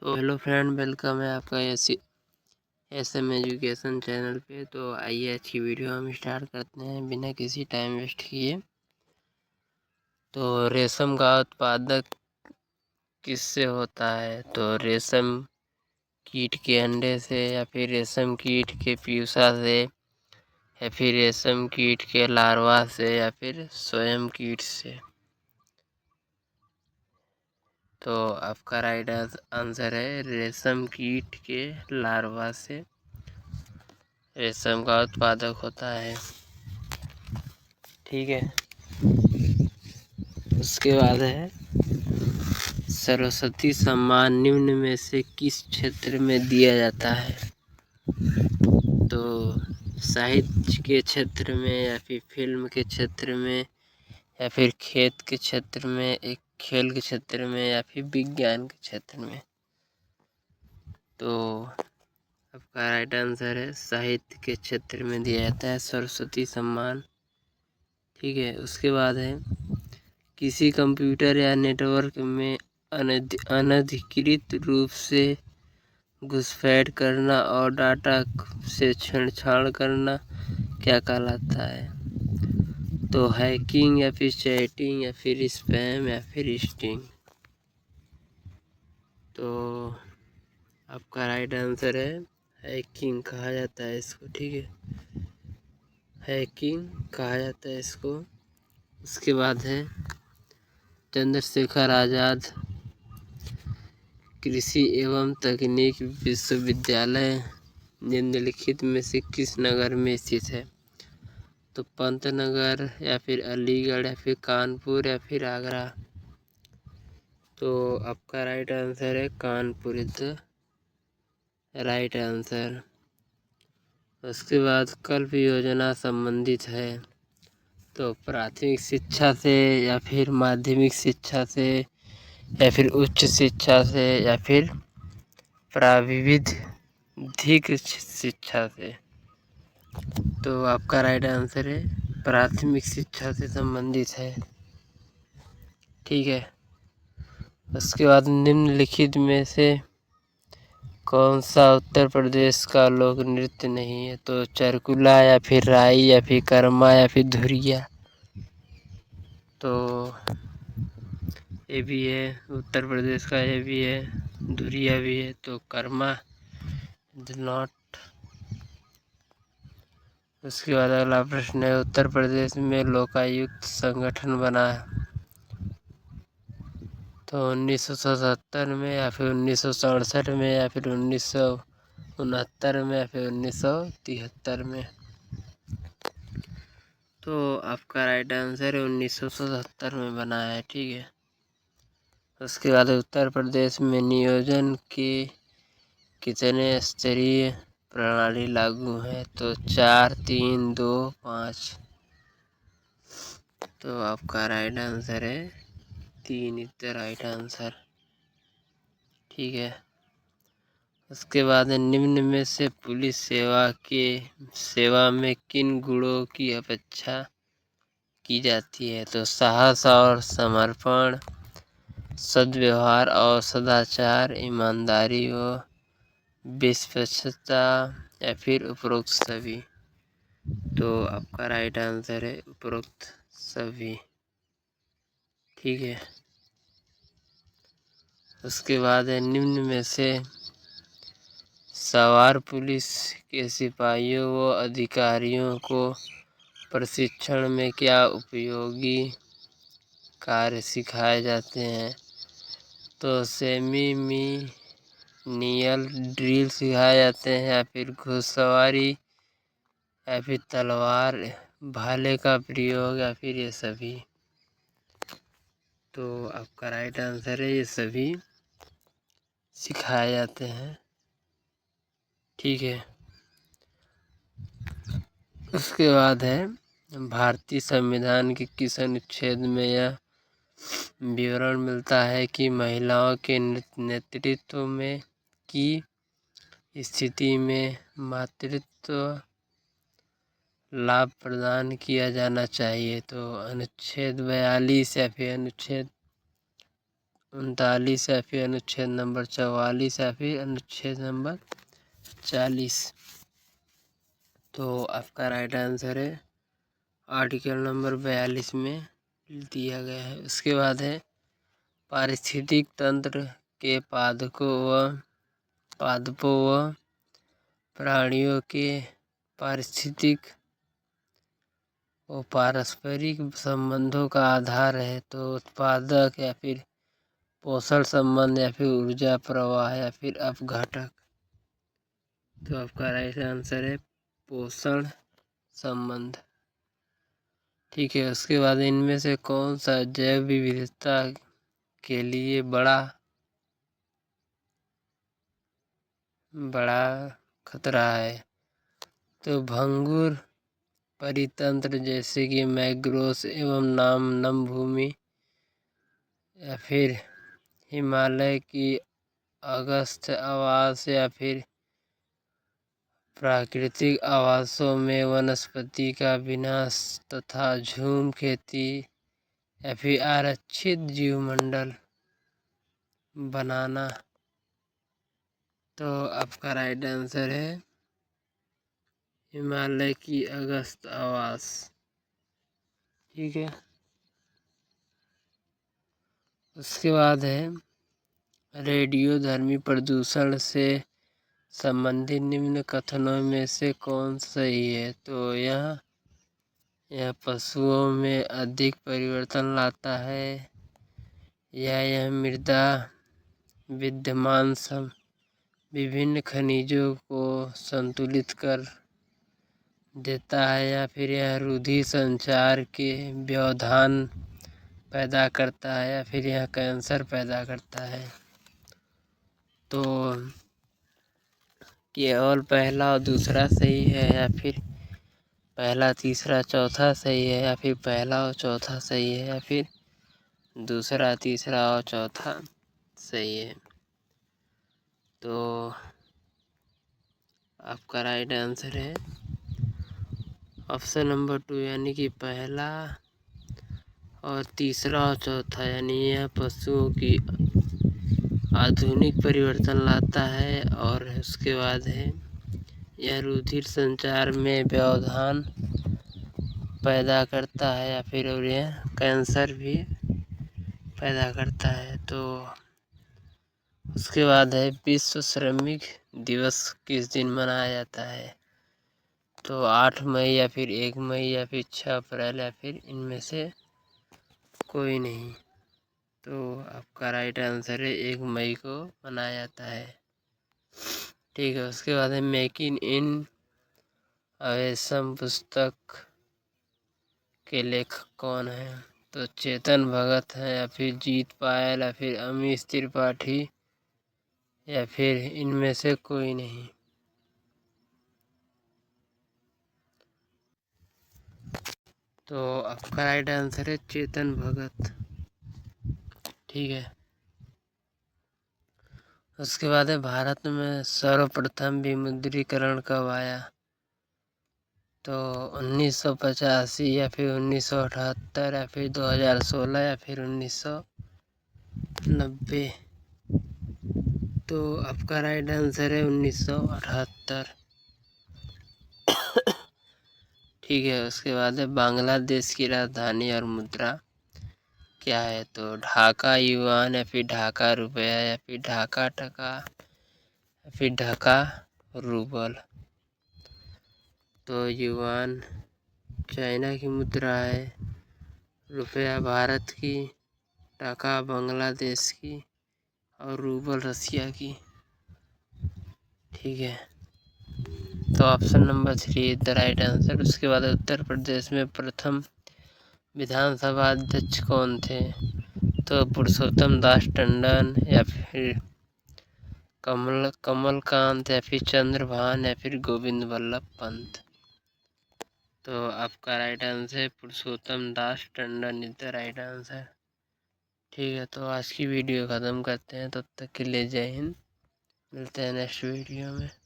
तो hello friend, welcome है आपका एस एम एजुकेशन चैनल पे। तो आइए अच्छी वीडियो हम स्टार्ट करते हैं बिना किसी टाइम वेस्ट किए। तो रेशम का उत्पादक किससे होता है? तो रेशम कीट के अंडे से, या फिर रेशम कीट के प्यूसा से, या फिर रेशम कीट के लार्वा से, या फिर स्वयं कीट से। तो आपका राइट आंसर है रेशम कीट के लार्वा से रेशम का उत्पादक होता है। ठीक है। उसके बाद है सरस्वती सम्मान निम्न में से किस क्षेत्र में दिया जाता है? तो साहित्य के क्षेत्र में, या फिर फिल्म के क्षेत्र में, या फिर खेत के क्षेत्र में, एक खेल के क्षेत्र में, या फिर विज्ञान के क्षेत्र में। तो आपका राइट आंसर है साहित्य के क्षेत्र में दिया जाता है सरस्वती सम्मान। ठीक है। उसके बाद है किसी कंप्यूटर या नेटवर्क में अनधिकृत रूप से घुसपैठ करना और डाटा से छेड़छाड़ करना क्या कहलाता है? तो हैकिंग, या फिर चैटिंग, या फिर स्पैम, या फिर स्टिंग। तो आपका राइट आंसर है हैकिंग कहा जाता है इसको। ठीक है, हैकिंग कहा जाता है इसको। उसके बाद है चंद्रशेखर आज़ाद कृषि एवं तकनीक विश्वविद्यालय निम्नलिखित में से किस नगर में स्थित है? तो पंतनगर, या फिर अलीगढ़, या फिर कानपुर, या फिर आगरा। तो आपका राइट आंसर है Kanpur is the right answer. उसके बाद कल्प योजना संबंधित है तो प्राथमिक शिक्षा से, या फिर माध्यमिक शिक्षा से, या फिर उच्च शिक्षा से, या फिर प्राविधिक शिक्षा से। तो आपका राइट आंसर है प्राथमिक शिक्षा से संबंधित है। ठीक है। उसके बाद निम्नलिखित में से कौन सा उत्तर प्रदेश का लोक नृत्य नहीं है? तो चरकुला, या फिर राई, या फिर कर्मा, या फिर धुरिया। तो ये भी है उत्तर प्रदेश का, ये भी है, धुरिया भी है। तो कर्मा इज नॉट। उसके बाद अगला प्रश्न है उत्तर प्रदेश में लोकायुक्त संगठन बना तो 1977 में, या फिर 1967 में, या फिर 1969 में, या फिर 1973 में। तो आपका राइट आंसर है 1977 में बना है। ठीक है। उसके बाद उत्तर प्रदेश में नियोजन के कितने स्तरीय प्रणाली लागू है? तो 4, 3, 2, 5। तो आपका राइट आंसर है 3 इज द राइट आंसर। ठीक है। उसके बाद निम्न में से पुलिस सेवा में किन गुणों की अपेक्षा की जाती है? तो साहस और समर्पण, सद्व्यवहार और सदाचार, ईमानदारी और विश्वस्तता, या फिर उपरोक्त सभी। तो आपका राइट आंसर है उपरोक्त सभी। ठीक है। उसके बाद है निम्न में से सवार पुलिस के सिपाहियों व अधिकारियों को प्रशिक्षण में क्या उपयोगी कार्य सिखाए जाते हैं? तो सेरेमनियल ड्रिल सिखाए जाते हैं, या फिर घुड़सवारी, या फिर तलवार भाले का प्रयोग, या फिर ये सभी। तो आपका राइट आंसर है ये सभी सिखाए जाते हैं। ठीक है। उसके बाद है भारतीय संविधान के किस अनुच्छेद में यह विवरण मिलता है कि महिलाओं के नेतृत्व में की स्थिति में मातृत्व लाभ प्रदान किया जाना चाहिए? तो अनुच्छेद 42, या फिर अनुच्छेद 39 या फिर अनुच्छेद नंबर 44 या फिर अनुच्छेद नंबर 40। तो आपका राइट आंसर है आर्टिकल नंबर 42 में दिया गया है। उसके बाद है पारिस्थितिक तंत्र के पादपों व प्राणियों के पारिस्थितिक और पारस्परिक संबंधों का आधार है। तो उत्पादक या फिर पोषण संबंध या फिर ऊर्जा प्रवाह या फिर अपघटक। तो आपका राइट आंसर है पोषण संबंध। ठीक है, उसके बाद इनमें से कौन सा जैव विविधता के लिए बड़ा खतरा है? तो भंगुर परितंत्र जैसे कि मैंग्रोव्स एवं नम भूमि या फिर हिमालय की अगस्त आवास या फिर प्राकृतिक आवासों में वनस्पति का विनाश तथा झूम खेती या फिर आरक्षित जीवमंडल बनाना। तो आपका राइट आंसर है हिमालय की अगस्त आवास। ठीक है, उसके बाद है रेडियोधर्मी प्रदूषण से संबंधित निम्न कथनों में से कौन सही है? तो यह पशुओं में अधिक परिवर्तन लाता है या यह मृदा विद्यमान विभिन्न खनिजों को संतुलित कर देता है या फिर यह रुधिर संचार के व्यवधान पैदा करता है या फिर यह कैंसर पैदा करता है? तो केवल पहला और दूसरा सही है या फिर पहला तीसरा चौथा सही है या फिर पहला और चौथा सही है या फिर दूसरा तीसरा और चौथा सही है? तो आपका राइट आंसर है ऑप्शन नंबर 2 यानी कि पहला और तीसरा और चौथा, यानी यह पशुओं की आधुनिक परिवर्तन लाता है और उसके बाद है यह रुधिर संचार में व्यवधान पैदा करता है या फिर और यह कैंसर भी पैदा करता है। तो उसके बाद है विश्व श्रमिक दिवस किस दिन मनाया जाता है? तो 8 मई या फिर 1 मई या फिर 6 अप्रैल या फिर इनमें से कोई नहीं। तो आपका राइट आंसर है 1 मई को मनाया जाता है। ठीक है, उसके बाद है मेक इन अवेशम पुस्तक के लेखक कौन है? तो चेतन भगत है या फिर जीत पायल या फिर अमीश त्रिपाठी या फिर इनमें से कोई नहीं। तो आपका राइट आंसर है चेतन भगत। ठीक है, उसके बाद है भारत में सर्वप्रथम विमुद्रीकरण कब आया? तो 1985 या फिर 1978 या फिर 2016 या फिर 1990। तो आपका राइट आंसर है 1978। ठीक है, उसके बाद है बांग्लादेश की राजधानी और मुद्रा क्या है? तो ढाका युआन या फिर ढाका रुपया या फिर ढाका टका या फिर ढाका रूबल। तो युआन चाइना की मुद्रा है, रुपया भारत की, टका बांग्लादेश की और रूबल रसिया की। ठीक है, तो option number 3 is the right answer. उसके बाद उत्तर प्रदेश में प्रथम विधानसभा अध्यक्ष कौन थे? तो पुरुषोत्तम दास टंडन या फिर कमलकांत या फिर चंद्रभान या फिर गोविंद वल्लभ पंत। तो आपका राइट आंसर है Purushottam Das Tandon is the right answer. ठीक है, तो आज की वीडियो ख़त्म करते हैं, तब तक के लिए जय हिंद। मिलते हैं नेक्स्ट वीडियो में।